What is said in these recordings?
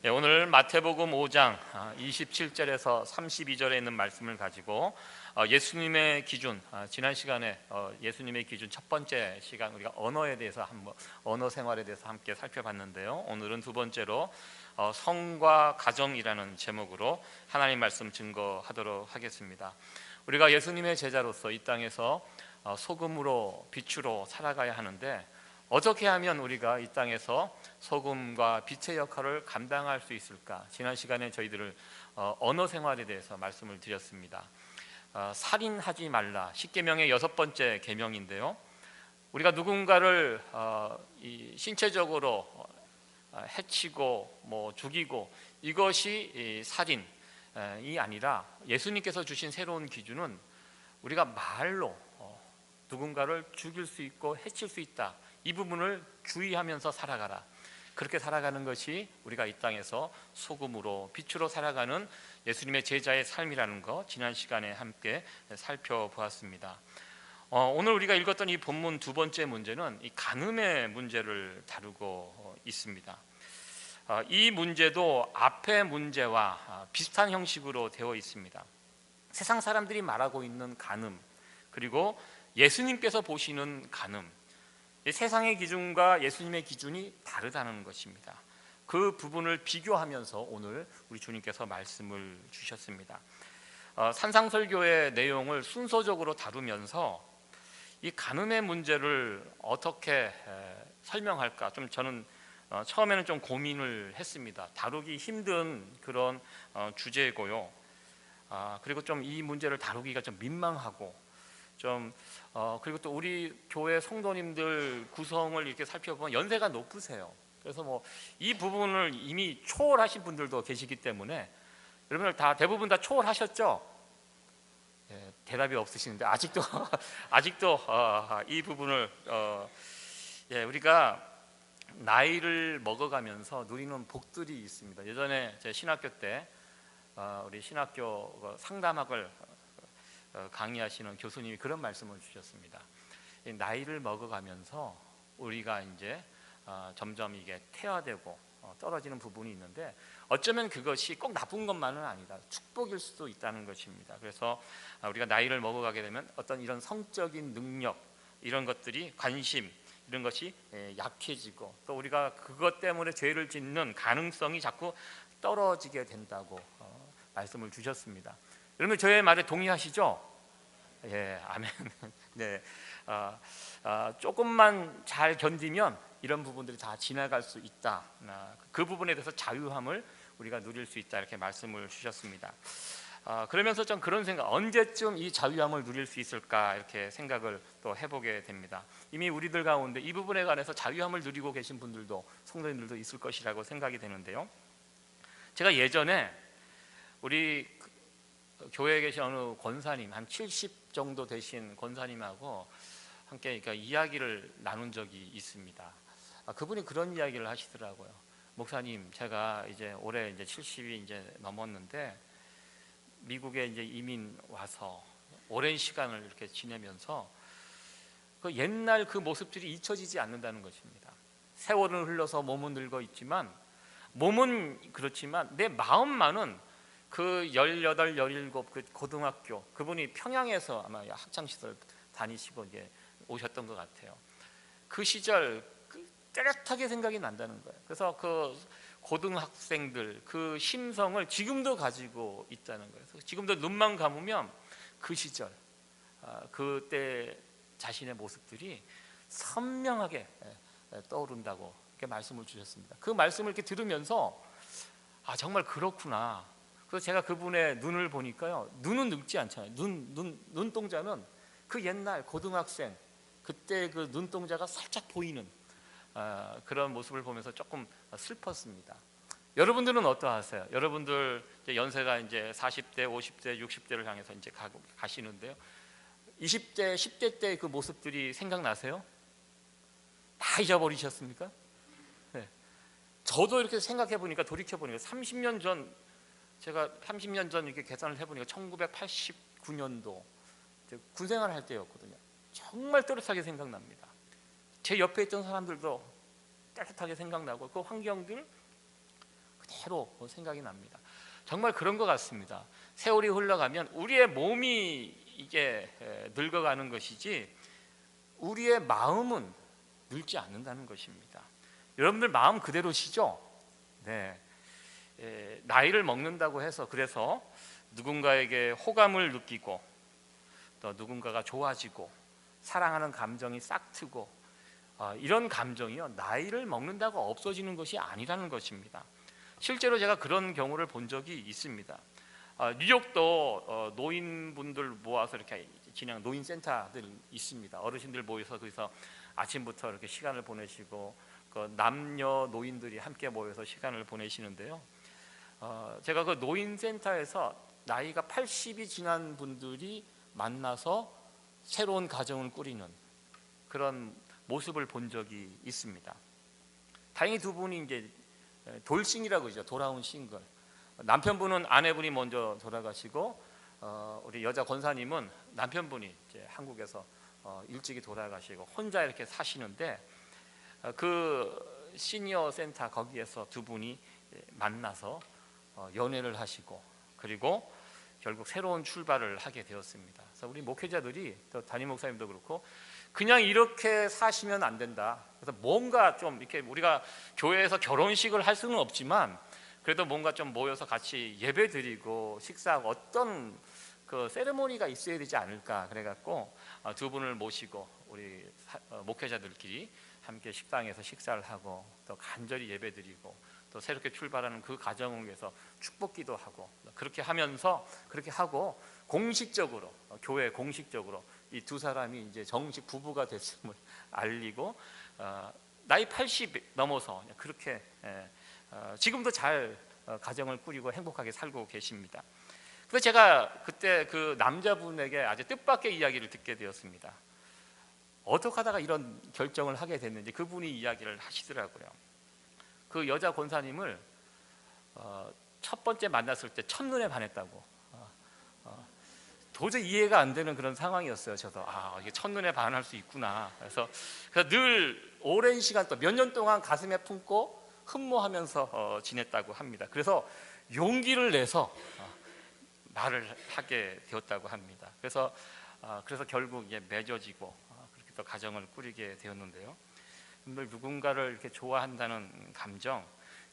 오늘 마태복음 5장 27절에서 32절에 있는 말씀을 가지고 예수님의 기준, 지난 시간에 예수님의 기준 첫 번째 시간 우리가 언어에 대해서 언어 생활에 대해서 함께 살펴봤는데요. 오늘은 두 번째로 성과 가정이라는 제목으로 하나님 말씀 증거하도록 하겠습니다. 우리가 예수님의 제자로서 이 땅에서 소금으로 빛으로 살아가야 하는데, 어떻게 하면 우리가 이 땅에서 소금과 빛의 역할을 감당할 수 있을까? 지난 시간에 저희들을 언어 생활에 대해서 말씀을 드렸습니다. 살인하지 말라, 십계명의 6번째 계명인데요. 우리가 누군가를 신체적으로 해치고 죽이고 이것이 살인이 아니라, 예수님께서 주신 새로운 기준은 우리가 말로 누군가를 죽일 수 있고 해칠 수 있다, 이 부분을 주의하면서 살아가라. 그렇게 살아가는 것이 우리가 이 땅에서 소금으로 빛으로 살아가는 예수님의 제자의 삶이라는 거 지난 시간에 함께 살펴보았습니다. 오늘 우리가 읽었던 이 본문 두 번째 문제는 이 간음의 문제를 다루고 있습니다. 이 문제도 앞의 문제와 비슷한 형식으로 되어 있습니다. 세상 사람들이 말하고 있는 간음, 그리고 예수님께서 보시는 간음, 세상의 기준과 예수님의 기준이 다르다는 것입니다. 그 부분을 비교하면서 오늘 우리 주님께서 말씀을 주셨습니다. 산상설교의 내용을 순서적으로 다루면서 이 간음의 문제를 어떻게 설명할까, 좀 저는 처음에는 좀 고민을 했습니다. 다루기 힘든 그런 주제고요. 그리고 좀 이 문제를 다루기가 좀 민망하고, 그리고 또 우리 교회 성도님들 구성을 이렇게 살펴보면 연세가 높으세요. 그래서 이 부분을 이미 초월하신 분들도 계시기 때문에, 여러분들 대부분 다 초월하셨죠? 예, 대답이 없으시는데 아직도 이 부분을 우리가 나이를 먹어가면서 누리는 복들이 있습니다. 예전에 제 신학교 때 우리 신학교 상담학을 강의하시는 교수님이 그런 말씀을 주셨습니다. 나이를 먹어가면서 우리가 이제 점점 이게 퇴화되고 떨어지는 부분이 있는데, 어쩌면 그것이 꼭 나쁜 것만은 아니다, 축복일 수도 있다는 것입니다. 그래서 우리가 나이를 먹어가게 되면 어떤 이런 성적인 능력, 이런 것들이, 관심, 이런 것이 약해지고, 또 우리가 그것 때문에 죄를 짓는 가능성이 자꾸 떨어지게 된다고 말씀을 주셨습니다. 여러분 저의 말에 동의하시죠? 예, 아멘. 네, 조금만 잘 견디면 이런 부분들이 다 지나갈 수 있다. 그 부분에 대해서 자유함을 우리가 누릴 수 있다, 이렇게 말씀을 주셨습니다. 그러면서 좀 그런 생각, 언제쯤 이 자유함을 누릴 수 있을까, 이렇게 생각을 또 해보게 됩니다. 이미 우리들 가운데 이 부분에 관해서 자유함을 누리고 계신 분들도, 성도님들도 있을 것이라고 생각이 되는데요. 제가 예전에 우리 교회에 계신 어느 권사님, 한 70 정도 되신 권사님하고 함께 이야기를 나눈 적이 있습니다. 그분이 그런 이야기를 하시더라고요. 목사님, 제가 이제 올해 이제 70이 이제 넘었는데 미국에 이제 이민 와서 오랜 시간을 이렇게 지내면서 그 옛날 그 모습들이 잊혀지지 않는다는 것입니다. 세월은 흘러서 몸은 늙어 있지만, 몸은 그렇지만 내 마음만은 그 18, 17 그 고등학교, 그분이 평양에서 아마 학창시절 다니시고 이제 오셨던 것 같아요. 그 시절 뚜렷하게 생각이 난다는 거예요. 그래서 그 고등학생들 그 심성을 지금도 가지고 있다는 거예요. 그래서 지금도 눈만 감으면 그 시절, 그때 자신의 모습들이 선명하게 떠오른다고 이렇게 말씀을 주셨습니다. 그 말씀을 이렇게 들으면서 정말 그렇구나. 그래서 제가 그분의 눈을 보니까요, 눈은 늙지 않잖아요. 눈동자는 그 옛날 고등학생 그때 그 눈동자가 살짝 보이는 그런 모습을 보면서 조금 슬펐습니다. 여러분들은 어떠하세요? 여러분들 이제 연세가 이제 40대, 50대, 60대를 향해서 이제 가시는데요. 20대, 10대 때 그 모습들이 생각나세요? 다 잊어버리셨습니까? 네. 저도 이렇게 생각해 보니까, 돌이켜 보니까 30년 전, 제가 30년 전 이렇게 계산을 해보니까 1989년도 군생활 할 때였거든요. 정말 또렷하게 생각납니다. 제 옆에 있던 사람들도 따뜻하게 생각나고, 그 환경들 새로 생각이 납니다. 정말 그런 것 같습니다. 세월이 흘러가면 우리의 몸이 이게 늙어가는 것이지 우리의 마음은 늙지 않는다는 것입니다. 여러분들 마음 그대로시죠? 네. 나이를 먹는다고 해서 그래서 누군가에게 호감을 느끼고 또 누군가가 좋아지고 사랑하는 감정이 싹트고 이런 감정이요 나이를 먹는다고 없어지는 것이 아니라는 것입니다. 실제로 제가 그런 경우를 본 적이 있습니다. 뉴욕도 노인분들 모아서 이렇게 진행 노인센터들 있습니다. 어르신들 모여서 거기서 아침부터 이렇게 시간을 보내시고 그 남녀 노인들이 함께 모여서 시간을 보내시는데요. 제가 그 노인센터에서 나이가 80이 지난 분들이 만나서 새로운 가정을 꾸리는 그런 모습을 본 적이 있습니다. 다행히 두 분이 이제 돌싱이라고 하죠. 돌아온 싱글. 남편분은 아내분이 먼저 돌아가시고 우리 여자 권사님은 남편분이 이제 한국에서 일찍이 돌아가시고 혼자 이렇게 사시는데 그 시니어 센터 거기에서 두 분이 만나서 연애를 하시고 그리고 결국 새로운 출발을 하게 되었습니다. 그래서 우리 목회자들이 또 담임 목사님도 그렇고 그냥 이렇게 사시면 안 된다. 그래서 뭔가 좀 이렇게 우리가 교회에서 결혼식을 할 수는 없지만 그래도 뭔가 좀 모여서 같이 예배드리고 식사하고 어떤 그 세레모니가 있어야 되지 않을까 그래갖고 두 분을 모시고 우리 목회자들끼리 함께 식당에서 식사를 하고 또 간절히 예배드리고 또 새롭게 출발하는 그 가정을 위해서 축복기도 하고 그렇게 하면서 그렇게 하고 공식적으로 교회 공식적으로 이 두 사람이 이제 정식 부부가 됐음을 알리고 나이 80 넘어서 그렇게 지금도 잘 가정을 꾸리고 행복하게 살고 계십니다. 그래서 제가 그때 그 남자분에게 아주 뜻밖의 이야기를 듣게 되었습니다. 어떻게 하다가 이런 결정을 하게 됐는지 그분이 이야기를 하시더라고요. 그 여자 권사님을 첫 번째 만났을 때 첫눈에 반했다고. 도저히 이해가 안 되는 그런 상황이었어요. 저도 이게 첫눈에 반할 수 있구나. 그래서 늘 오랜 시간 또 몇 년 동안 가슴에 품고 흠모하면서 지냈다고 합니다. 그래서 용기를 내서 말을 하게 되었다고 합니다. 그래서 결국 이제 맺어지고 그렇게 또 가정을 꾸리게 되었는데요. 누군가를 이렇게 좋아한다는 감정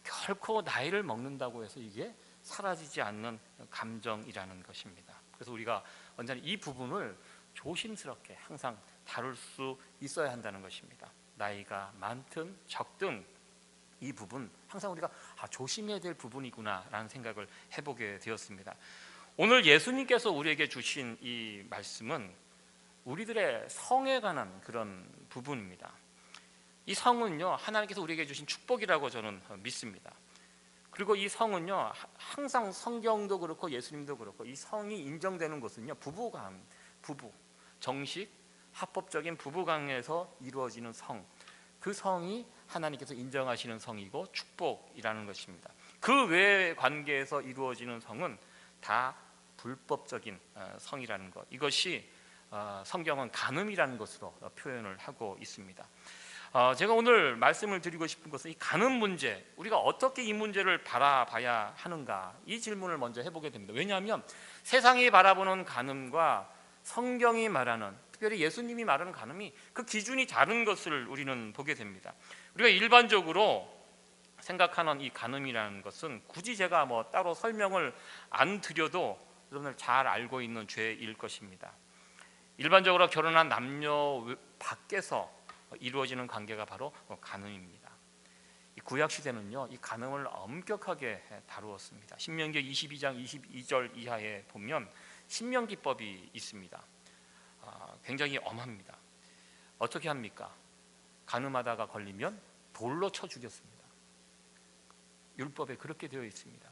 결코 나이를 먹는다고 해서 이게 사라지지 않는 감정이라는 것입니다. 그래서 우리가 언제나 이 부분을 조심스럽게 항상 다룰 수 있어야 한다는 것입니다. 나이가 많든 적든 이 부분 항상 우리가 조심해야 될 부분이구나라는 생각을 해보게 되었습니다. 오늘 예수님께서 우리에게 주신 이 말씀은 우리들의 성에 관한 그런 부분입니다. 이 성은요 하나님께서 우리에게 주신 축복이라고 저는 믿습니다. 그리고 이 성은요 항상 성경도 그렇고 예수님도 그렇고 이 성이 인정되는 것은요 부부간, 정식 합법적인 부부관계에서 이루어지는 성, 그 성이 하나님께서 인정하시는 성이고 축복이라는 것입니다. 그 외의 관계에서 이루어지는 성은 다 불법적인 성이라는 것, 이것이 성경은 간음이라는 것으로 표현을 하고 있습니다. 제가 오늘 말씀을 드리고 싶은 것은 이 간음 문제, 우리가 어떻게 이 문제를 바라봐야 하는가, 이 질문을 먼저 해보게 됩니다. 왜냐하면 세상이 바라보는 간음과 성경이 말하는, 특별히 예수님이 말하는 간음이 그 기준이 다른 것을 우리는 보게 됩니다. 우리가 일반적으로 생각하는 이 간음이라는 것은 굳이 제가 따로 설명을 안 드려도 여러분들 잘 알고 있는 죄일 것입니다. 일반적으로 결혼한 남녀 밖에서 이루어지는 관계가 바로 간음입니다. 이 구약 시대는요 이 간음을 엄격하게 다루었습니다. 신명기 22장 22절 이하에 보면 신명기법이 있습니다. 굉장히 엄합니다. 어떻게 합니까? 간음하다가 걸리면 돌로 쳐 죽였습니다. 율법에 그렇게 되어 있습니다.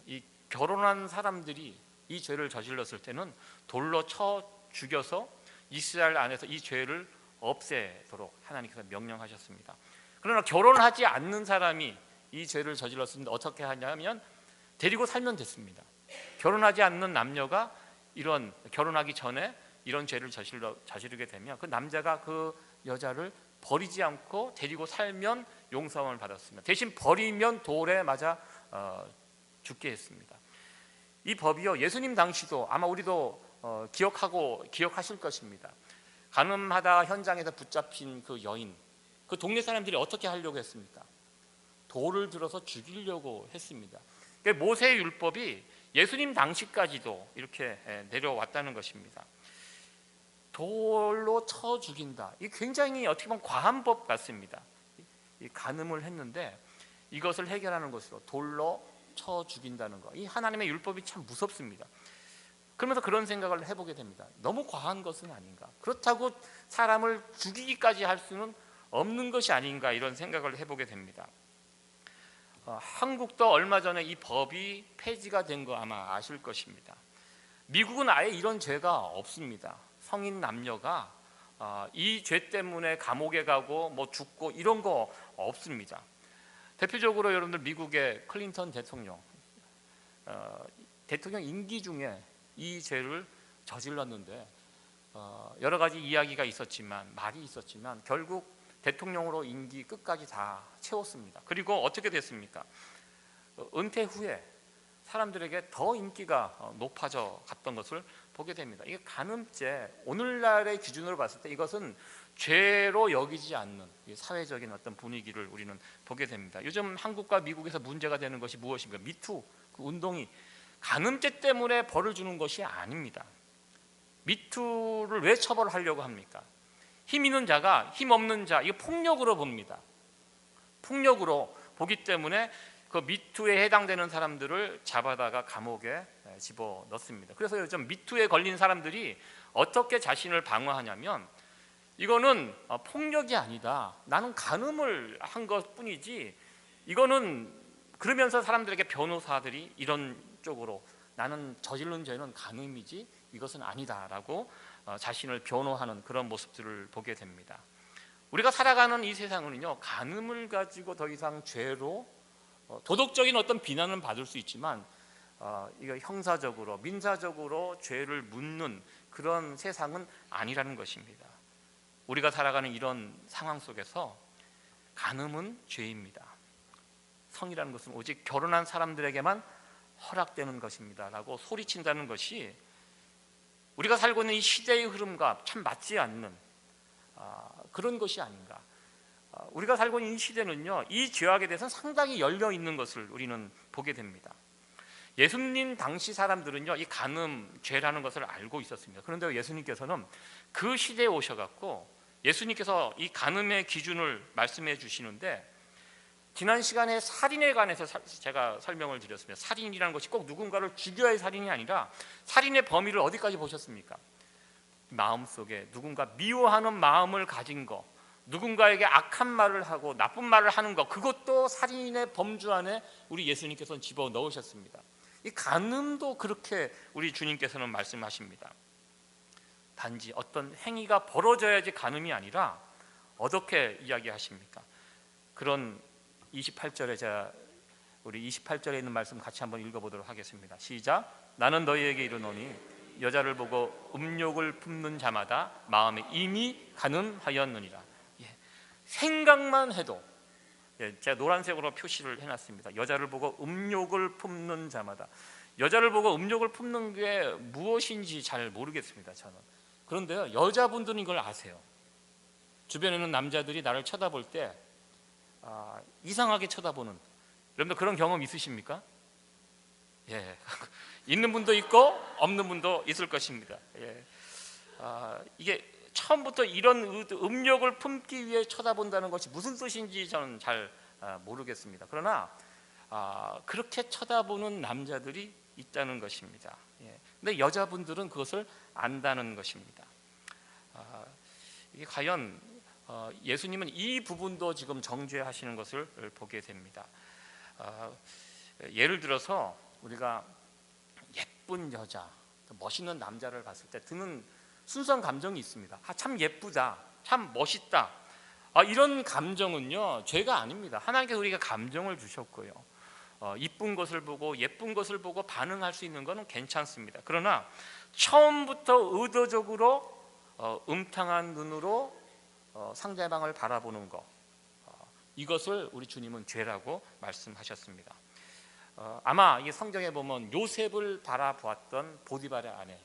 이 결혼한 사람들이 이 죄를 저질렀을 때는 돌로 쳐 죽여서 이스라엘 안에서 이 죄를 없애도록 하나님께서 명령하셨습니다. 그러나 결혼하지 않는 사람이 이 죄를 저질렀습니다. 어떻게 하냐면 데리고 살면 됐습니다. 결혼하지 않는 남녀가 결혼하기 전에 이런 죄를 저지르게 되면 그 남자가 그 여자를 버리지 않고 데리고 살면 용서함을 받았습니다. 대신 버리면 돌에 맞아 죽게 했습니다. 이 법이요, 예수님 당시도 아마 우리도 기억하실 것입니다. 간음하다 현장에서 붙잡힌 그 여인, 그 동네 사람들이 어떻게 하려고 했습니까? 돌을 들어서 죽이려고 했습니다. 모세의 율법이 예수님 당시까지도 이렇게 내려왔다는 것입니다. 돌로 쳐 죽인다. 이 굉장히 어떻게 보면 과한 법 같습니다. 이 간음을 했는데 이것을 해결하는 것으로 돌로 쳐 죽인다는 것. 이 하나님의 율법이 참 무섭습니다. 그러면서 그런 생각을 해보게 됩니다. 너무 과한 것은 아닌가? 그렇다고 사람을 죽이기까지 할 수는 없는 것이 아닌가? 이런 생각을 해보게 됩니다. 한국도 얼마 전에 이 법이 폐지가 된 거 아마 아실 것입니다. 미국은 아예 이런 죄가 없습니다. 성인 남녀가 이 죄 때문에 감옥에 가고 뭐 죽고 이런 거 없습니다. 대표적으로 여러분들 미국의 클린턴 대통령 임기 중에 이 죄를 저질렀는데 여러 가지 이야기가 있었지만 말이 있었지만 결국 대통령으로 임기 끝까지 다 채웠습니다. 그리고 어떻게 됐습니까? 은퇴 후에 사람들에게 더 인기가 높아져 갔던 것을 보게 됩니다. 이게 간음죄, 오늘날의 기준으로 봤을 때 이것은 죄로 여기지 않는 사회적인 어떤 분위기를 우리는 보게 됩니다. 요즘 한국과 미국에서 문제가 되는 것이 무엇인가? 미투 그 운동이 간음죄 때문에 벌을 주는 것이 아닙니다. 미투를 왜 처벌하려고 합니까? 힘 있는 자가 힘 없는 자, 이거 폭력으로 봅니다. 폭력으로 보기 때문에 그 미투에 해당되는 사람들을 잡아다가 감옥에 집어넣습니다. 그래서 요즘 미투에 걸린 사람들이 어떻게 자신을 방어하냐면 이거는 폭력이 아니다. 나는 간음을 한 것뿐이지. 이거는 그러면서 사람들에게 변호사들이 이런 쪽으로 나는 저지른 죄는 간음이지 이것은 아니다라고 자신을 변호하는 그런 모습들을 보게 됩니다. 우리가 살아가는 이 세상은요, 간음을 가지고 더 이상 죄로 도덕적인 어떤 비난은 받을 수 있지만 이거 형사적으로 민사적으로 죄를 묻는 그런 세상은 아니라는 것입니다. 우리가 살아가는 이런 상황 속에서 간음은 죄입니다. 성이라는 것은 오직 결혼한 사람들에게만 허락되는 것입니다 라고 소리친다는 것이 우리가 살고 있는 이 시대의 흐름과 참 맞지 않는 그런 것이 아닌가. 우리가 살고 있는 이 시대는요, 이 죄악에 대해서는 상당히 열려 있는 것을 우리는 보게 됩니다. 예수님 당시 사람들은요, 이 간음 죄라는 것을 알고 있었습니다. 그런데 예수님께서는 그 시대에 오셔갖고 예수님께서 이 간음의 기준을 말씀해 주시는데, 지난 시간에 살인에 관해서 제가 설명을 드렸습니다. 살인이라는 것이 꼭 누군가를 죽여야 할 살인이 아니라 살인의 범위를 어디까지 보셨습니까? 마음속에 누군가 미워하는 마음을 가진 거, 누군가에게 악한 말을 하고 나쁜 말을 하는 것, 그것도 살인의 범주 안에 우리 예수님께서는 집어넣으셨습니다. 이 간음도 그렇게 우리 주님께서는 말씀하십니다. 단지 어떤 행위가 벌어져야지 간음이 아니라 어떻게 이야기하십니까? 그런 28절에 제가 우리 28절에 있는 말씀 같이 한번 읽어보도록 하겠습니다. 시작. 나는 너희에게 이르노니 여자를 보고 음욕을 품는 자마다 마음에 이미 간음하였느니라. 생각만 해도, 제가 노란색으로 표시를 해놨습니다. 여자를 보고 음욕을 품는 자마다. 여자를 보고 음욕을 품는 게 무엇인지 잘 모르겠습니다, 저는. 그런데요, 여자분들은 이걸 아세요. 주변에 있는 남자들이 나를 쳐다볼 때 이상하게 쳐다보는, 여러분들 그런 경험 있으십니까? 예, 있는 분도 있고 없는 분도 있을 것입니다. 예. 이게 처음부터 이런 음욕을 품기 위해 쳐다본다는 것이 무슨 뜻인지 저는 잘 모르겠습니다. 그러나 그렇게 쳐다보는 남자들이 있다는 것입니다. 근데 여자분들은 그것을 안다는 것입니다. 이게 과연 예수님은 이 부분도 지금 정죄하시는 것을 보게 됩니다. 예를 들어서 우리가 예쁜 여자, 멋있는 남자를 봤을 때 드는 순수한 감정이 있습니다. 참 예쁘다, 참 멋있다. 이런 감정은요, 죄가 아닙니다. 하나님께서 우리가 감정을 주셨고요, 이쁜 것을 보고 예쁜 것을 보고 반응할 수 있는 것은 괜찮습니다. 그러나 처음부터 의도적으로 음탕한 눈으로 상대방을 바라보는 것, 이것을 우리 주님은 죄라고 말씀하셨습니다. 아마 이 성경에 보면 요셉을 바라보았던 보디발의 아내,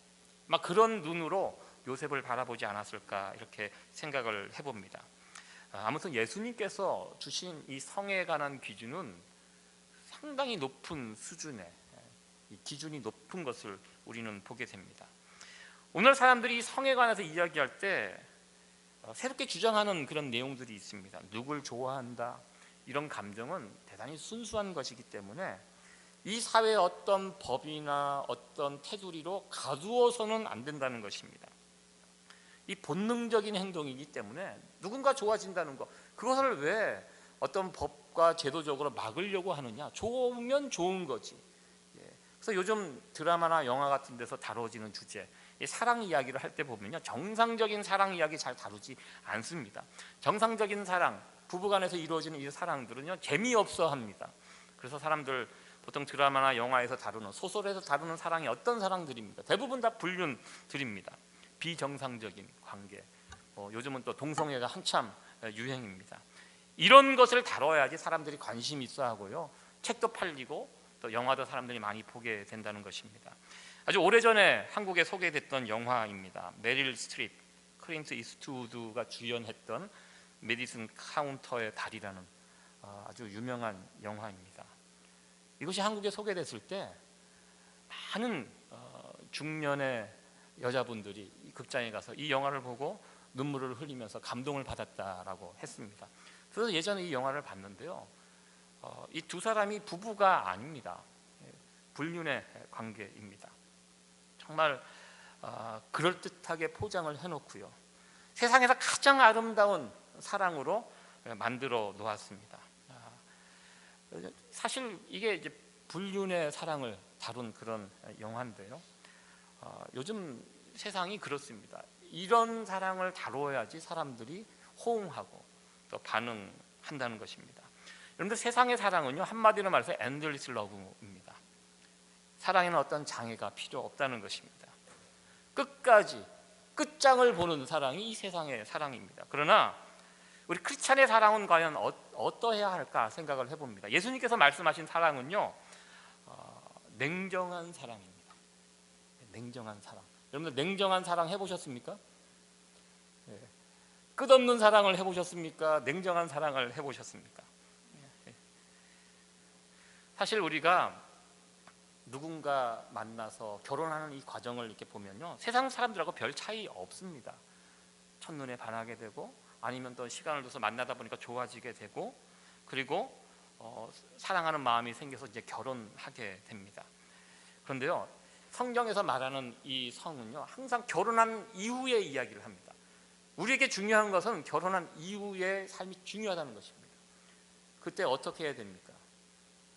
막 그런 눈으로 요셉을 바라보지 않았을까 이렇게 생각을 해봅니다. 아무튼 예수님께서 주신 이 성에 관한 기준은 상당히 높은 수준의, 이 기준이 높은 것을 우리는 보게 됩니다. 오늘 사람들이 성에 관해서 이야기할 때 새롭게 주장하는 그런 내용들이 있습니다. 누굴 좋아한다, 이런 감정은 대단히 순수한 것이기 때문에 이 사회의 어떤 법이나 어떤 테두리로 가두어서는 안 된다는 것입니다. 이 본능적인 행동이기 때문에 누군가 좋아진다는 것, 그것을 왜 어떤 법과 제도적으로 막으려고 하느냐? 좋으면 좋은 거지. 그래서 요즘 드라마나 영화 같은 데서 다뤄지는 주제, 사랑 이야기를 할 때 보면요, 정상적인 사랑 이야기 잘 다루지 않습니다. 정상적인 사랑, 부부간에서 이루어지는 이 사랑들은요 재미없어 합니다. 그래서 사람들 보통 드라마나 영화에서 다루는, 소설에서 다루는 사랑이 어떤 사랑들입니까? 대부분 다 불륜들입니다. 비정상적인 관계, 요즘은 또 동성애가 한참 유행입니다. 이런 것을 다뤄야지 사람들이 관심 있어 하고요, 책도 팔리고 또 영화도 사람들이 많이 보게 된다는 것입니다. 아주 오래전에 한국에 소개됐던 영화입니다. 메릴 스트립, 클린트 이스트우드가 주연했던 메디슨 카운터의 달이라는 아주 유명한 영화입니다. 이것이 한국에 소개됐을 때 많은 중년의 여자분들이 이 극장에 가서 이 영화를 보고 눈물을 흘리면서 감동을 받았다라고 했습니다. 그래서 예전에 이 영화를 봤는데요, 이 두 사람이 부부가 아닙니다. 불륜의 관계입니다. 정말 그럴듯하게 포장을 해놓고요, 세상에서 가장 아름다운 사랑으로 만들어 놓았습니다. 사실 이게 이제 불륜의 사랑을 다룬 그런 영화인데요, 요즘 세상이 그렇습니다. 이런 사랑을 다뤄야지 사람들이 호응하고 또 반응한다는 것입니다. 여러분들, 세상의 사랑은요 한마디로 말해서 엔들리스 러브입니다. 사랑에는 어떤 장애가 필요 없다는 것입니다. 끝까지 끝장을 보는 사랑이 이 세상의 사랑입니다. 그러나 우리 크리스찬의 사랑은 과연 어떠해야 할까 생각을 해봅니다. 예수님께서 말씀하신 사랑은요 냉정한 사랑입니다. 냉정한 사랑. 여러분들 냉정한 사랑 해보셨습니까? 끝없는 사랑을 해보셨습니까? 냉정한 사랑을 해보셨습니까? 사실 우리가 누군가 만나서 결혼하는 이 과정을 이렇게 보면요, 세상 사람들하고 별 차이 없습니다. 첫눈에 반하게 되고, 아니면 또 시간을 둬서 만나다 보니까 좋아지게 되고, 그리고 사랑하는 마음이 생겨서 이제 결혼하게 됩니다. 그런데요, 성경에서 말하는 이 성은요 항상 결혼한 이후의 이야기를 합니다. 우리에게 중요한 것은 결혼한 이후의 삶이 중요하다는 것입니다. 그때 어떻게 해야 됩니까?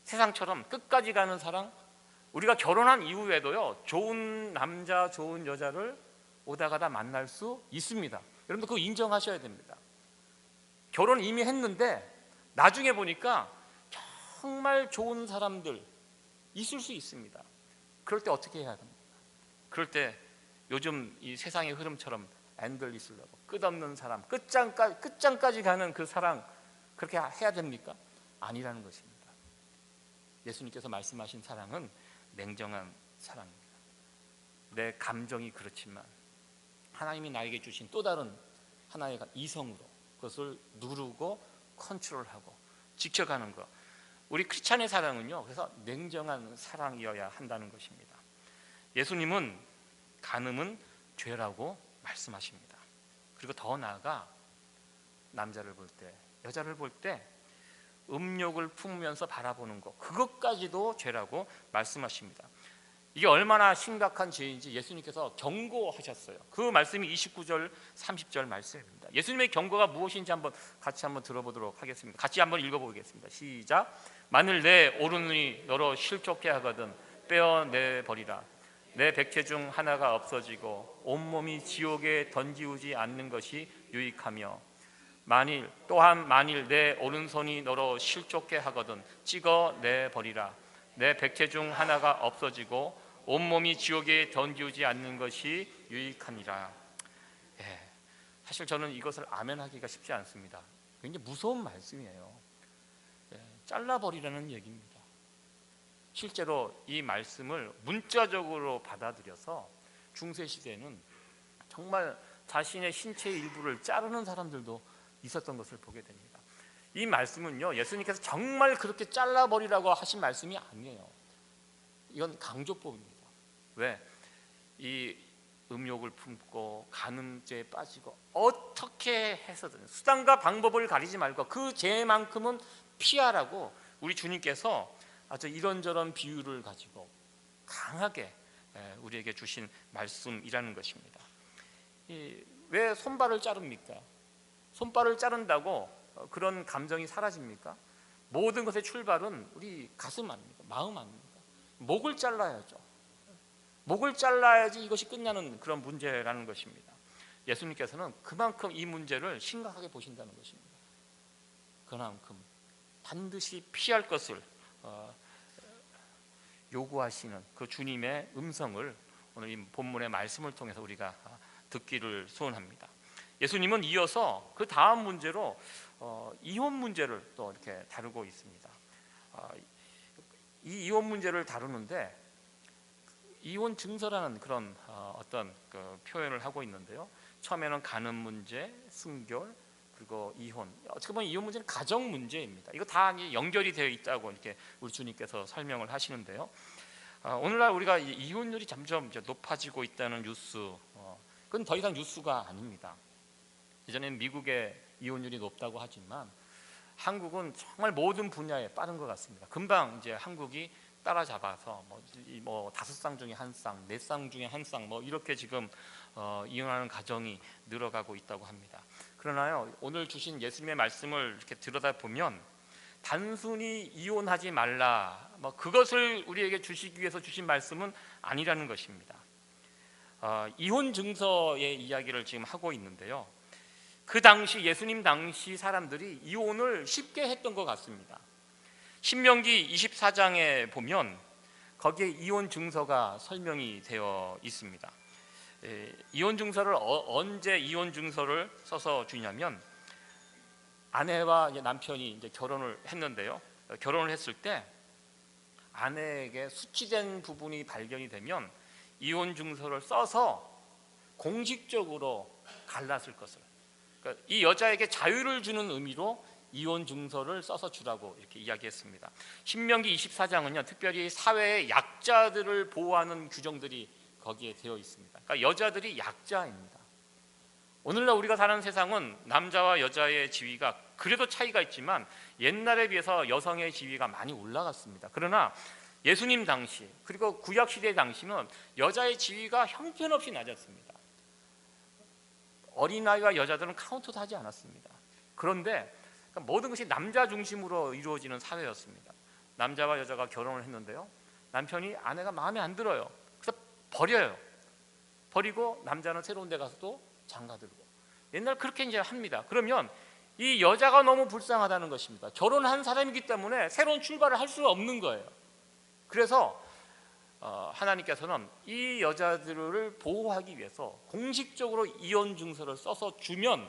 세상처럼 끝까지 가는 사랑, 우리가 결혼한 이후에도요 좋은 남자 좋은 여자를 오다 가다 만날 수 있습니다. 여러분들 그거 인정하셔야 됩니다. 결혼 이미 했는데 나중에 보니까 정말 좋은 사람들 있을 수 있습니다. 그럴 때 어떻게 해야 됩니까? 그럴 때 요즘 이 세상의 흐름처럼 엔들리스 러브, 끝없는 사람, 끝장까지 가는 그 사랑, 그렇게 해야 됩니까? 아니라는 것입니다. 예수님께서 말씀하신 사랑은 냉정한 사랑입니다. 내 감정이 그렇지만 하나님이 나에게 주신 또 다른 하나의 이성으로 그것을 누르고 컨트롤하고 지켜가는 것, 우리 크리스찬의 사랑은요 그래서 냉정한 사랑이어야 한다는 것입니다. 예수님은 간음은 죄라고 말씀하십니다. 그리고 더 나아가 남자를 볼 때, 여자를 볼 때 음욕을 품으면서 바라보는 것, 그것까지도 죄라고 말씀하십니다. 이게 얼마나 심각한 죄인지 예수님께서 경고하셨어요. 그 말씀이 29절 30절 말씀입니다. 예수님의 경고가 무엇인지 같이 한번 들어보도록 하겠습니다. 같이 한번 읽어보겠습니다. 시작. 만일 내 오른눈이 너로 실족해 하거든 빼어내 버리라. 내 백체 중 하나가 없어지고 온몸이 지옥에 던지우지 않는 것이 유익하며, 만일 내 오른손이 너로 실족해 하거든 찍어내 버리라. 내 백체 중 하나가 없어지고 온몸이 지옥에 던지우지 않는 것이 유익하니라. 사실 저는 이것을 아멘하기가 쉽지 않습니다. 굉장히 무서운 말씀이에요. 잘라버리라는 얘기입니다. 실제로 이 말씀을 문자적으로 받아들여서 중세시대에는 정말 자신의 신체의 일부를 자르는 사람들도 있었던 것을 보게 됩니다. 이 말씀은요, 예수님께서 정말 그렇게 잘라버리라고 하신 말씀이 아니에요. 이건 강조법입니다. 왜? 이 음욕을 품고 간음죄에 빠지고 어떻게 해서든 수단과 방법을 가리지 말고 그 죄만큼은 피하라고 우리 주님께서 아주 이런저런 비유를 가지고 강하게 우리에게 주신 말씀이라는 것입니다. 왜 손발을 자릅니까? 손발을 자른다고 그런 감정이 사라집니까? 모든 것의 출발은 우리 가슴 아닙니까? 마음 아닙니까? 목을 잘라야죠. 목을 잘라야지 이것이 끝나는 그런 문제라는 것입니다. 예수님께서는 그만큼 이 문제를 심각하게 보신다는 것입니다. 그만큼 반드시 피할 것을 요구하시는 그 주님의 음성을 오늘 이 본문의 말씀을 통해서 우리가 듣기를 소원합니다. 예수님은 이어서 그 다음 문제로 이혼 문제를 또 이렇게 다루고 있습니다. 이 이혼 문제를 다루는데 이혼 증서라는 그런 어떤 그 표현을 하고 있는데요. 처음에는 간음 문제, 순결, 그리고 이혼. 어떻게 보면 이혼 문제는 가정 문제입니다. 이거 다 연결이 되어 있다고 이렇게 우리 주님께서 설명을 하시는데요. 오늘날 우리가 이혼율이 점점 이제 높아지고 있다는 뉴스, 그건 더 이상 뉴스가 아닙니다. 예전에는 미국의 이혼율이 높다고 하지만 한국은 정말 모든 분야에 빠른 것 같습니다. 금방 이제 한국이 따라잡아서 뭐 5쌍 중에 1쌍, 4쌍 중에 1쌍 뭐 이렇게 지금 이혼하는 가정이 늘어가고 있다고 합니다. 그러나요, 오늘 주신 예수님의 말씀을 이렇게 들여다보면 단순히 이혼하지 말라, 뭐 그것을 우리에게 주시기 위해서 주신 말씀은 아니라는 것입니다. 이혼 증서의 이야기를 지금 하고 있는데요. 그 당시 예수님 당시 사람들이 이혼을 쉽게 했던 것 같습니다. 신명기 24장에 보면 거기에 이혼 증서가 설명이 되어 있습니다. 이혼 증서를 언제 이혼 증서를 써서 주냐면 아내와 남편이 이제 결혼을 했는데요. 결혼을 했을 때 아내에게 수치된 부분이 발견이 되면 이혼 증서를 써서 공식적으로 갈랐을 것을. 그러니까 이 여자에게 자유를 주는 의미로 이혼 증서를 써서 주라고 이렇게 이야기했습니다. 신명기 24장은요, 특별히 사회의 약자들을 보호하는 규정들이 거기에 되어 있습니다. 그러니까 여자들이 약자입니다. 오늘날 우리가 사는 세상은 남자와 여자의 지위가 그래도 차이가 있지만 옛날에 비해서 여성의 지위가 많이 올라갔습니다. 그러나 예수님 당시 그리고 구약 시대 당시는 여자의 지위가 형편없이 낮았습니다. 어린아이와 여자들은 카운트도 하지 않았습니다. 그런데 모든 것이 남자 중심으로 이루어지는 사회였습니다. 남자와 여자가 결혼을 했는데요, 남편이 아내가 마음에 안 들어요. 그래서 버려요. 버리고 남자는 새로운 데 가서 또 장가들고. 옛날 그렇게 이제 합니다. 그러면 이 여자가 너무 불쌍하다는 것입니다. 결혼한 사람이기 때문에 새로운 출발을 할 수 없는 거예요. 그래서 하나님께서는 이 여자들을 보호하기 위해서 공식적으로 이혼 증서를 써서 주면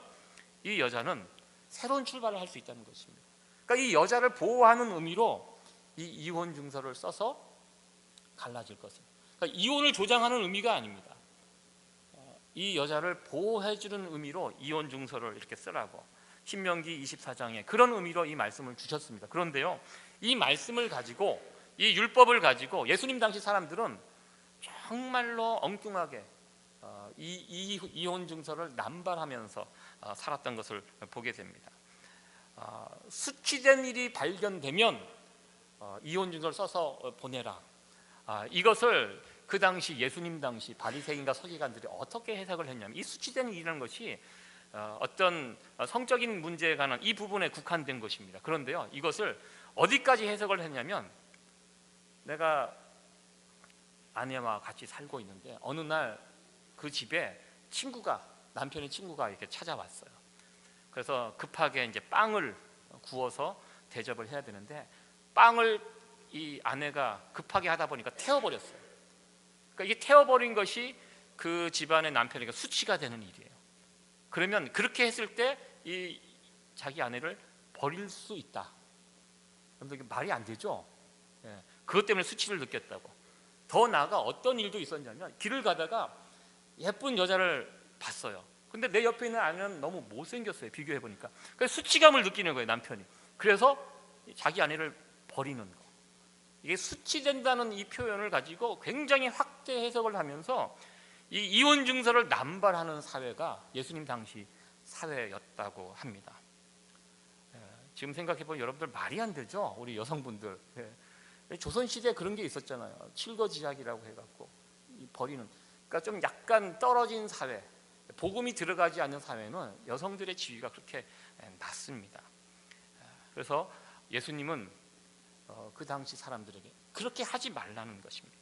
이 여자는 새로운 출발을 할 수 있다는 것입니다. 그러니까 이 여자를 보호하는 의미로 이 이혼 증서를 써서 갈라질 것을. 그러니까 이혼을 조장하는 의미가 아닙니다. 이 여자를 보호해주는 의미로 이혼 증서를 이렇게 쓰라고 신명기 24장에 그런 의미로 이 말씀을 주셨습니다. 그런데요, 이 말씀을 가지고 이 율법을 가지고 예수님 당시 사람들은 정말로 엉뚱하게 이혼 증서를 남발하면서 살았던 것을 보게 됩니다. 수치된 일이 발견되면 이혼 증서를 써서 보내라. 이것을 그 당시 예수님 당시 바리새인과 서기관들이 어떻게 해석을 했냐면 이 수치된 일이라는 것이 어떤 성적인 문제에 관한 이 부분에 국한된 것입니다. 그런데요, 이것을 어디까지 해석을 했냐면 내가 아내와 같이 살고 있는데 어느 날 그 집에 남편의 친구가 이렇게 찾아왔어요. 그래서 급하게 이제 빵을 구워서 대접을 해야 되는데 빵을 이 아내가 급하게 하다 보니까 태워버렸어요. 그러니까 이게 태워버린 것이 그 집안의 남편에게 수치가 되는 일이에요. 그러면 그렇게 했을 때 이 자기 아내를 버릴 수 있다. 여러분들 이게 말이 안 되죠? 예, 그것 때문에 수치를 느꼈다고. 더 나아가 어떤 일도 있었냐면 길을 가다가 예쁜 여자를 봤어요. 근데 내 옆에 있는 아내는 너무 못생겼어요. 비교해 보니까. 그래서 수치감을 느끼는 거예요, 남편이. 그래서 자기 아내를 버리는 거. 이게 수치된다는 이 표현을 가지고 굉장히 확대 해석을 하면서 이 이혼 증서를 남발하는 사회가 예수님 당시 사회였다고 합니다. 지금 생각해 보면 여러분들 말이 안 되죠, 우리 여성분들. 조선 시대에 그런 게 있었잖아요. 칠거지약이라고 해갖고 버리는. 그러니까 좀 약간 떨어진 사회, 복음이 들어가지 않는 사회는 여성들의 지위가 그렇게 낮습니다. 그래서 예수님은 그 당시 사람들에게 그렇게 하지 말라는 것입니다.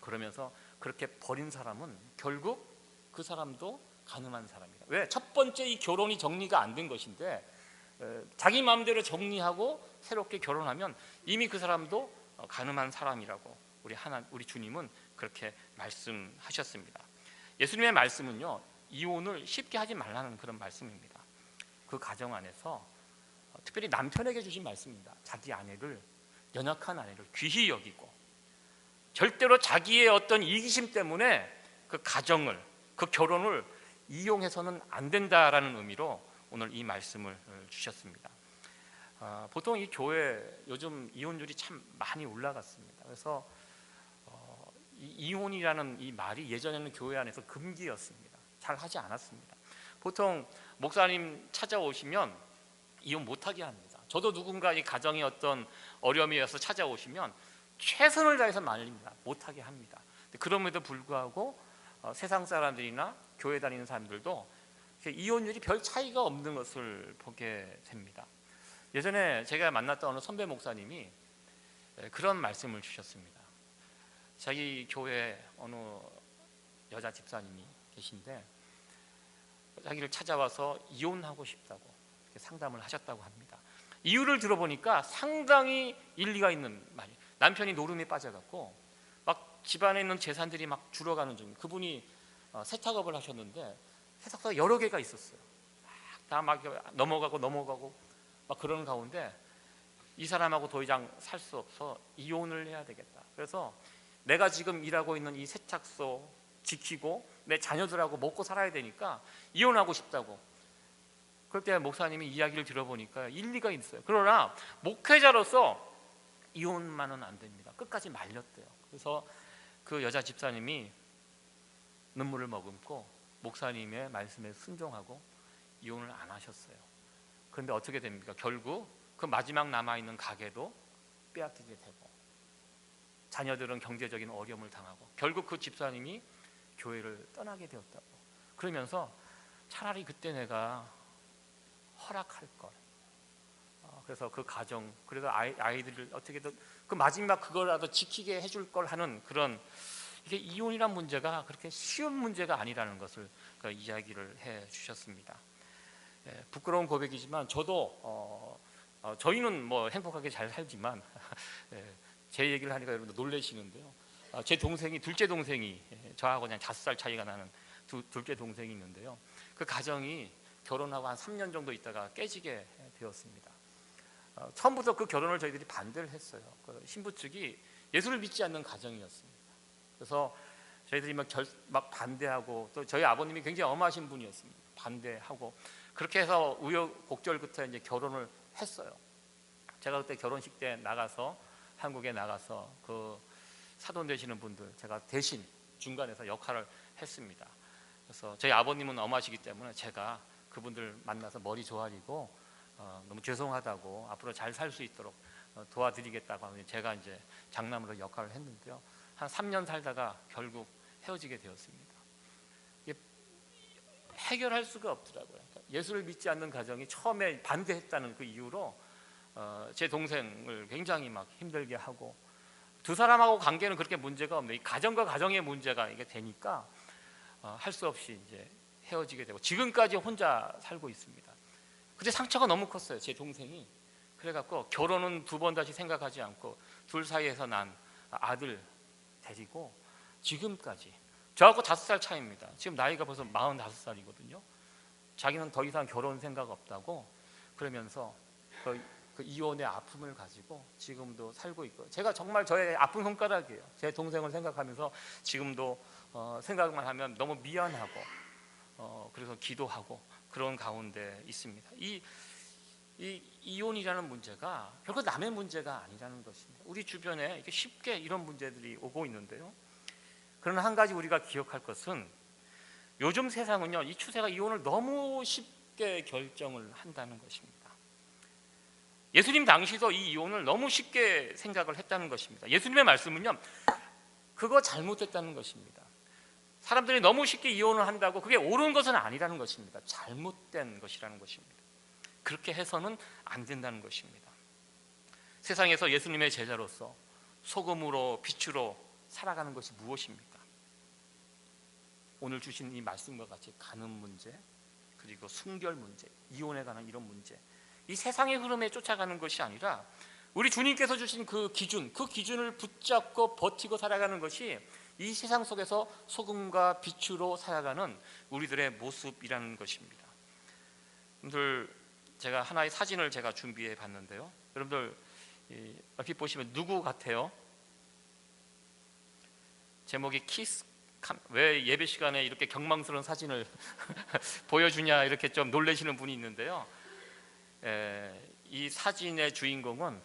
그러면서 그렇게 버린 사람은 결국 그 사람도 가늠한 사람이다. 왜? 첫 번째 이 결혼이 정리가 안 된 것인데 자기 마음대로 정리하고 새롭게 결혼하면 이미 그 사람도 가늠한 사람이라고 우리 주님은 그렇게 말씀하셨습니다. 예수님의 말씀은요, 이혼을 쉽게 하지 말라는 그런 말씀입니다. 그 가정 안에서 특별히 남편에게 주신 말씀입니다. 자기 아내를, 연약한 아내를 귀히 여기고 절대로 자기의 어떤 이기심 때문에 그 가정을, 그 결혼을 이용해서는 안 된다라는 의미로 오늘 이 말씀을 주셨습니다. 보통 이 교회 요즘 이혼율이 참 많이 올라갔습니다. 그래서 이혼이라는 이 말이 예전에는 교회 안에서 금기였습니다. 잘 하지 않았습니다. 보통 목사님 찾아오시면 이혼 못하게 합니다. 저도 누군가 이 가정의 어떤 어려움이어서 찾아오시면 최선을 다해서 말립니다. 못하게 합니다. 그럼에도 불구하고 세상 사람들이나 교회 다니는 사람들도 이혼율이 별 차이가 없는 것을 보게 됩니다. 예전에 제가 만났던 어느 선배 목사님이 그런 말씀을 주셨습니다. 자기 교회 어느 여자 집사님이 계신데 자기를 찾아와서 이혼하고 싶다고 상담을 하셨다고 합니다. 이유를 들어보니까 상당히 일리가 있는 말이에요. 남편이 노름에 빠져갖고 막 집안에 있는 재산들이 막 줄어가는 중. 그분이 세탁업을 하셨는데 세탁소가 여러 개가 있었어요. 다 막 넘어가고 막 그러는 가운데 이 사람하고 더 이상 살 수 없어 이혼을 해야 되겠다. 그래서 내가 지금 일하고 있는 이 세탁소 지키고 내 자녀들하고 먹고 살아야 되니까 이혼하고 싶다고. 그럴 때 목사님이 이야기를 들어보니까 일리가 있어요. 그러나 목회자로서 이혼만은 안 됩니다. 끝까지 말렸대요. 그래서 그 여자 집사님이 눈물을 머금고 목사님의 말씀에 순종하고 이혼을 안 하셨어요. 그런데 어떻게 됩니까? 결국 그 마지막 남아있는 가게도 빼앗기게 되고 자녀들은 경제적인 어려움을 당하고 결국 그 집사님이 교회를 떠나게 되었다고. 그러면서 차라리 그때 내가 허락할 걸. 그래서 그 가정, 그래서 아이들을 어떻게든 그 마지막 그거라도 지키게 해줄 걸 하는 그런, 이게 이혼이란 문제가 그렇게 쉬운 문제가 아니라는 것을 이야기를 해 주셨습니다. 부끄러운 고백이지만 저도 저희는 뭐 행복하게 잘 살지만 제 얘기를 하니까 여러분들 놀라시는데요. 제 동생이, 둘째 동생이, 저하고 그냥 5살 차이가 나는 둘째 동생이 있는데요. 그 가정이 결혼하고 한 3년 정도 있다가 깨지게 되었습니다. 처음부터 그 결혼을 저희들이 반대를 했어요. 그 신부 측이 예수를 믿지 않는 가정이었습니다. 그래서 저희들이 막 반대하고, 또 저희 아버님이 굉장히 엄하신 분이었습니다. 반대하고 그렇게 해서 우여곡절 끝에 이제 결혼을 했어요. 제가 그때 결혼식 때 나가서, 한국에 나가서 그 사돈 되시는 분들 제가 대신 중간에서 역할을 했습니다. 그래서 저희 아버님은 엄하시기 때문에 제가 그분들 만나서 머리 조아리고 너무 죄송하다고 앞으로 잘 살 수 있도록 도와드리겠다고 하면 제가 이제 장남으로 역할을 했는데요. 한 3년 살다가 결국 헤어지게 되었습니다. 이게 해결할 수가 없더라고요. 그러니까 예수를 믿지 않는 가정이 처음에 반대했다는 그 이유로 제 동생을 굉장히 막 힘들게 하고, 두 사람하고 관계는 그렇게 문제가 없는데 이 가정과 가정의 문제가 이게 되니까 할 수 없이 이제 헤어지게 되고 지금까지 혼자 살고 있습니다. 근데 상처가 너무 컸어요, 제 동생이. 그래갖고 결혼은 2번 다시 생각하지 않고 둘 사이에서 난 아들 데리고 지금까지 저하고 5살 차이입니다. 지금 나이가 벌써 45살이거든요. 자기는 더 이상 결혼 생각 없다고 그러면서 그 이혼의 아픔을 가지고 지금도 살고 있고, 제가 정말 저의 아픈 손가락이에요. 제 동생을 생각하면서 지금도 생각만 하면 너무 미안하고 그래서 기도하고 그런 가운데 있습니다. 이 이혼이라는 문제가 결코 남의 문제가 아니라는 것입니다. 우리 주변에 이렇게 쉽게 이런 문제들이 오고 있는데요. 그러나 한 가지 우리가 기억할 것은 요즘 세상은요, 이 추세가 이혼을 너무 쉽게 결정을 한다는 것입니다. 예수님 당시도 이 이혼을 너무 쉽게 생각을 했다는 것입니다. 예수님의 말씀은요, 그거 잘못했다는 것입니다. 사람들이 너무 쉽게 이혼을 한다고 그게 옳은 것은 아니라는 것입니다. 잘못된 것이라는 것입니다. 그렇게 해서는 안 된다는 것입니다. 세상에서 예수님의 제자로서 소금으로 빛으로 살아가는 것이 무엇입니까? 오늘 주신 이 말씀과 같이 가는 문제, 그리고 순결 문제, 이혼에 관한 이런 문제, 이 세상의 흐름에 쫓아가는 것이 아니라 우리 주님께서 주신 그 기준을 붙잡고 버티고 살아가는 것이 이 세상 속에서 소금과 빛으로 살아가는 우리들의 모습이라는 것입니다. 여러분들, 제가 하나의 사진을 제가 준비해 봤는데요. 여러분들 얼핏 보시면 누구 같아요? 제목이 키스. 왜 예배 시간에 이렇게 경망스러운 사진을 보여주냐 이렇게 좀 놀라시는 분이 있는데요. 이 사진의 주인공은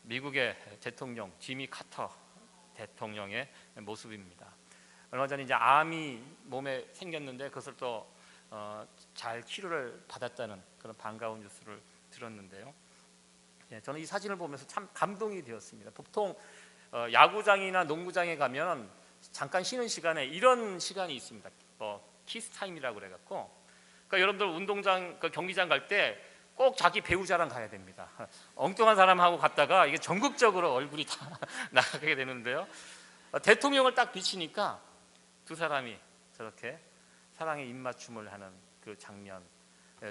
미국의 대통령 지미 카터 대통령의 모습입니다. 얼마 전에 이제 암이 몸에 생겼는데 그것을 또 잘 치료를 받았다는 그런 반가운 뉴스를 들었는데요. 저는 이 사진을 보면서 참 감동이 되었습니다. 보통 야구장이나 농구장에 가면 잠깐 쉬는 시간에 이런 시간이 있습니다. 키스 타임이라고 그래갖고, 그러니까 여러분들 운동장, 경기장 갈 때 꼭 자기 배우자랑 가야 됩니다. 엉뚱한 사람하고 갔다가 이게 전국적으로 얼굴이 다 나가게 되는데요. 대통령을 딱 비치니까 두 사람이 저렇게 사랑의 입맞춤을 하는 그 장면,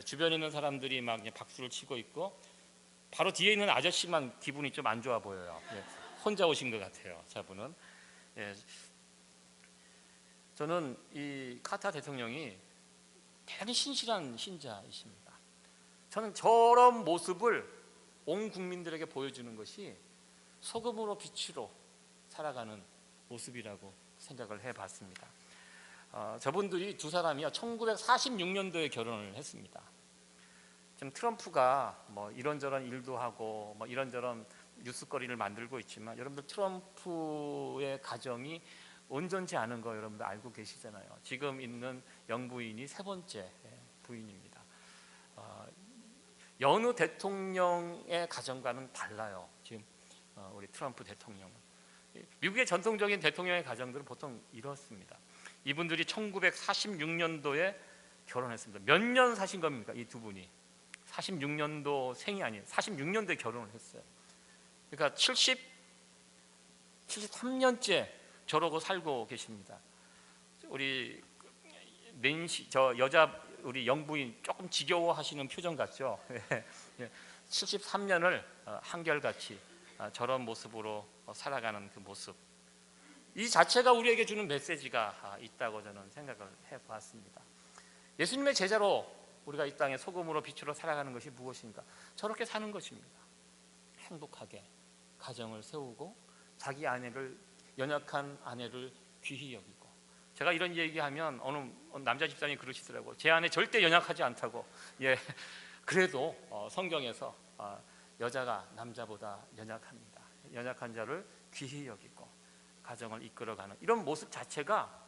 주변에 있는 사람들이 막 박수를 치고 있고 바로 뒤에 있는 아저씨만 기분이 좀 안 좋아 보여요. 혼자 오신 것 같아요, 저분은. 저는 이 카타 대통령이 대단히 신실한 신자이십니다. 저는 저런 모습을 온 국민들에게 보여주는 것이 소금으로 빛으로 살아가는 모습이라고 생각을 해봤습니다. 저분들이 두 사람이요 1946년도에 결혼을 했습니다. 지금 트럼프가 뭐 이런저런 일도 하고 뭐 이런저런 뉴스거리를 만들고 있지만 여러분들 트럼프의 가정이 온전치 않은 거 여러분들 알고 계시잖아요. 지금 있는 영부인이 3번째 부인입니다. 여느 대통령의 가정과는 달라요. 지금 우리 트럼프 대통령은. 미국의 전통적인 대통령의 가정들은 보통 이렇습니다. 이분들이 1946년도에 결혼했습니다. 몇 년 사신 겁니까? 이 두 분이 46년도 생이 아니에요. 46년도에 결혼을 했어요. 그러니까 73년째 저러고 살고 계십니다. 우리 낸시 저 여자 우리 영부인 조금 지겨워하시는 표정 같죠? 73년을 한결같이 저런 모습으로 살아가는 그 모습, 이 자체가 우리에게 주는 메시지가 있다고 저는 생각을 해보았습니다. 예수님의 제자로 우리가 이 땅에 소금으로 빛으로 살아가는 것이 무엇인가? 저렇게 사는 것입니다. 행복하게 가정을 세우고 자기 연약한 아내를 귀히 여기고. 제가 이런 얘기하면 어느 남자 집사님이 그러시더라고요. 제 아내 절대 연약하지 않다고. 그래도 성경에서 여자가 남자보다 연약합니다. 연약한 자를 귀히 여기고 가정을 이끌어가는 이런 모습 자체가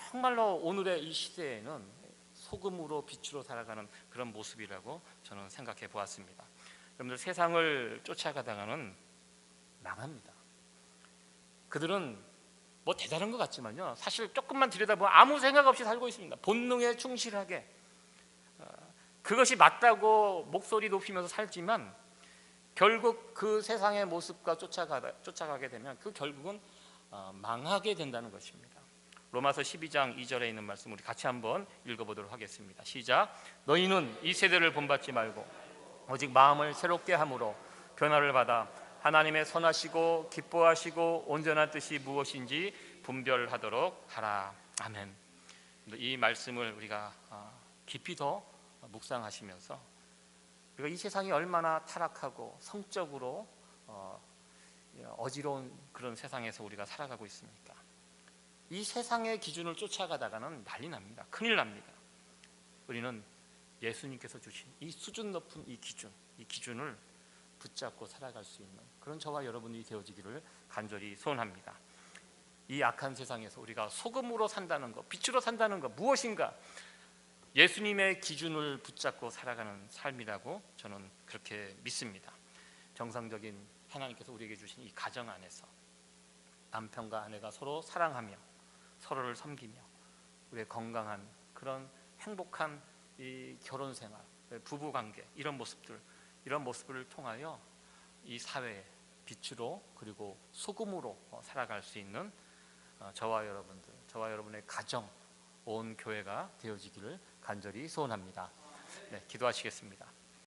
정말로 오늘의 이 시대에는 소금으로 빛으로 살아가는 그런 모습이라고 저는 생각해 보았습니다. 여러분들, 세상을 쫓아가다가는 망합니다. 그들은 뭐 대단한 것 같지만요, 사실 조금만 들여다보면 아무 생각 없이 살고 있습니다. 본능에 충실하게 그것이 맞다고 목소리 높이면서 살지만 결국 그 세상의 모습과 쫓아가게 되면 그 결국은 망하게 된다는 것입니다. 로마서 12장 2절에 있는 말씀 우리 같이 한번 읽어보도록 하겠습니다. 시작. 너희는 이 세대를 본받지 말고 오직 마음을 새롭게 함으로 변화를 받아 하나님의 선하시고 기뻐하시고 온전한 뜻이 무엇인지 분별하도록 하라. 아멘. 이 말씀을 우리가 깊이 더 묵상하시면서 우리가 이 세상이 얼마나 타락하고 성적으로 어지러운 그런 세상에서 우리가 살아가고 있습니까? 이 세상의 기준을 쫓아가다가는 난리 납니다. 큰일 납니다. 우리는 예수님께서 주신 이 수준 높은 이 기준을 붙잡고 살아갈 수 있는 그런 저와 여러분이 되어지기를 간절히 소원합니다. 이 악한 세상에서 우리가 소금으로 산다는 것, 빛으로 산다는 것 무엇인가? 예수님의 기준을 붙잡고 살아가는 삶이라고 저는 그렇게 믿습니다. 정상적인 하나님께서 우리에게 주신 이 가정 안에서 남편과 아내가 서로 사랑하며 서로를 섬기며 우리의 건강한 그런 행복한 이 결혼 생활, 부부 관계 이런 모습을 통하여 이 사회에 빛으로 그리고 소금으로 살아갈 수 있는 저와 여러분들, 저와 여러분의 가정, 온 교회가 되어지기를 간절히 소원합니다. 네, 기도하시겠습니다.